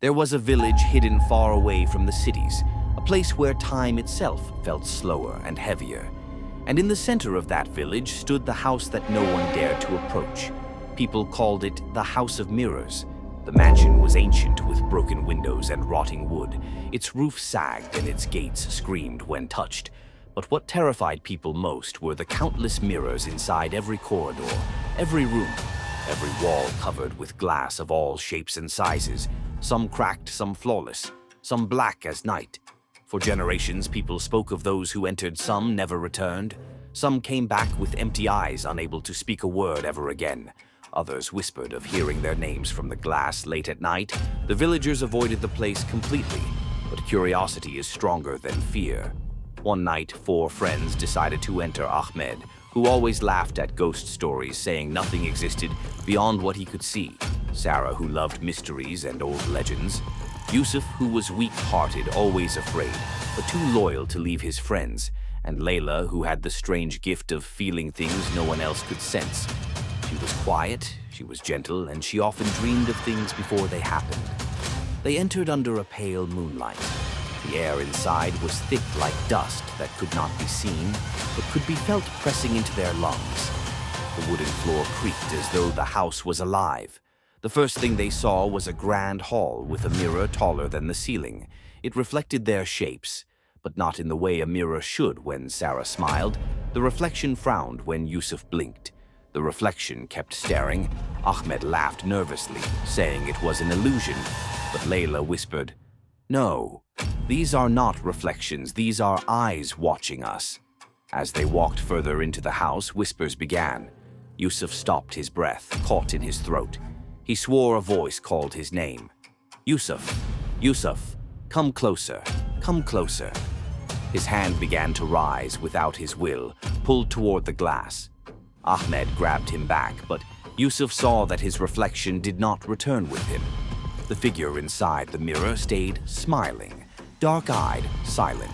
There was a village hidden far away from the cities, a place where time itself felt slower and heavier. And in the center of that village stood the house that no one dared to approach. People called it the House of Mirrors. The mansion was ancient with broken windows and rotting wood. Its roof sagged and its gates screamed when touched. But what terrified people most were the countless mirrors inside every corridor, every room, every wall covered with glass of all shapes and sizes, some cracked, some flawless, some black as night. For generations, people spoke of those who entered, some never returned. Some came back with empty eyes, unable to speak a word ever again. Others whispered of hearing their names from the glass late at night. The villagers avoided the place completely, but curiosity is stronger than fear. One night, 4 friends decided to enter Ahmed, who always laughed at ghost stories, saying nothing existed beyond what he could see. Sarah, who loved mysteries and old legends. Yusuf, who was weak-hearted, always afraid, but too loyal to leave his friends. And Layla, who had the strange gift of feeling things no one else could sense. She was quiet, she was gentle, and she often dreamed of things before they happened. They entered under a pale moonlight. The air inside was thick like dust that could not be seen, but could be felt pressing into their lungs. The wooden floor creaked as though the house was alive. The first thing they saw was a grand hall with a mirror taller than the ceiling. It reflected their shapes, but not in the way a mirror should when Sarah smiled. The reflection frowned when Yusuf blinked. The reflection kept staring. Ahmed laughed nervously, saying it was an illusion, but Layla whispered, "No, these are not reflections, these are eyes watching us." As they walked further into the house, whispers began. Yusuf stopped, his breath caught in his throat. He swore a voice called his name. "Yusuf, Yusuf, come closer, come closer." His hand began to rise without his will, pulled toward the glass. Ahmed grabbed him back, but Yusuf saw that his reflection did not return with him. The figure inside the mirror stayed smiling, dark-eyed, silent.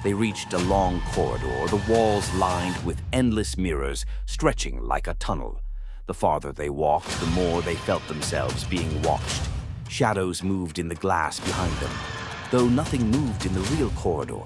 They reached a long corridor, the walls lined with endless mirrors stretching like a tunnel. The farther they walked, the more they felt themselves being watched. Shadows moved in the glass behind them, though nothing moved in the real corridor.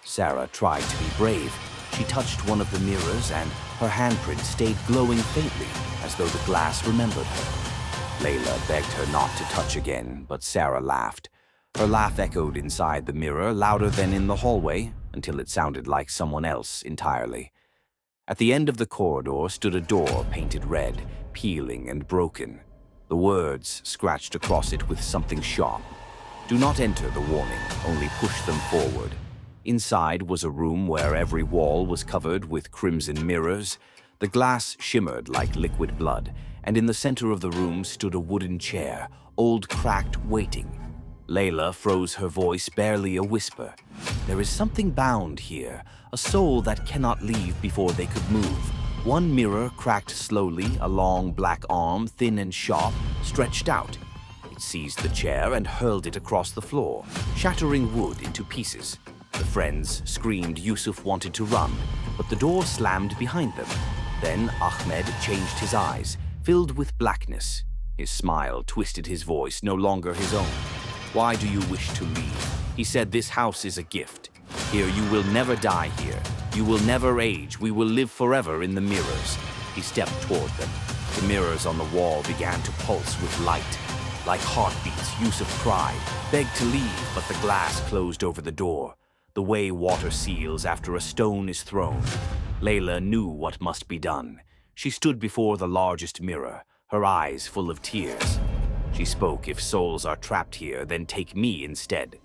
Sarah tried to be brave. She touched one of the mirrors, and her handprint stayed glowing faintly, as though the glass remembered her. Layla begged her not to touch again, but Sarah laughed. Her laugh echoed inside the mirror, louder than in the hallway, until it sounded like someone else entirely. At the end of the corridor stood a door painted red, peeling and broken. The words scratched across it with something sharp. "Do not enter," the warning, "only push them forward." Inside was a room where every wall was covered with crimson mirrors. The glass shimmered like liquid blood, and in the center of the room stood a wooden chair, old, cracked, waiting. Layla froze her voice, barely a whisper. "There is something bound here, a soul that cannot leave before they could move." One mirror cracked slowly, a long black arm, thin and sharp, stretched out. It seized the chair and hurled it across the floor, shattering wood into pieces. The friends screamed. Yusuf wanted to run, but the door slammed behind them. Then Ahmed changed his eyes, filled with blackness. His smile twisted his voice, no longer his own. "Why do you wish to leave?" He said, "This house is a gift. Here you will never die here. You will never age. We will live forever in the mirrors." He stepped toward them. The mirrors on the wall began to pulse with light. Like heartbeats, Yusuf cried, begged to leave, but the glass closed over the door, the way water seals after a stone is thrown. Layla knew what must be done. She stood before the largest mirror, her eyes full of tears. She spoke, "If souls are trapped here, then take me instead."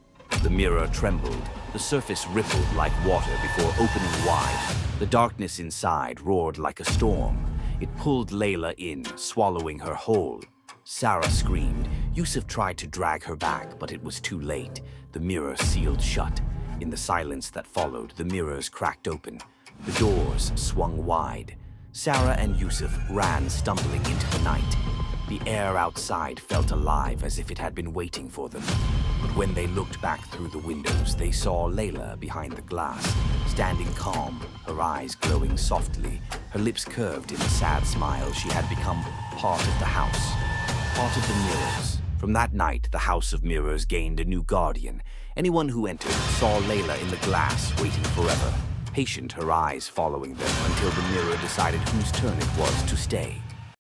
The mirror trembled. The surface rippled like water before opening wide. The darkness inside roared like a storm. It pulled Layla in, swallowing her whole. Sarah screamed. Yusuf tried to drag her back, but it was too late. The mirror sealed shut. In the silence that followed, the mirrors cracked open. The doors swung wide. Sarah and Yusuf ran, stumbling into the night. The air outside felt alive, as if it had been waiting for them. But when they looked back through the windows, they saw Layla behind the glass, standing calm, her eyes glowing softly, her lips curved in a sad smile. She had become part of the house, part of the mirrors, From that night, the House of Mirrors gained a new guardian. Anyone who entered saw Layla in the glass, waiting forever, patient, her eyes following them until the mirror decided whose turn it was to stay.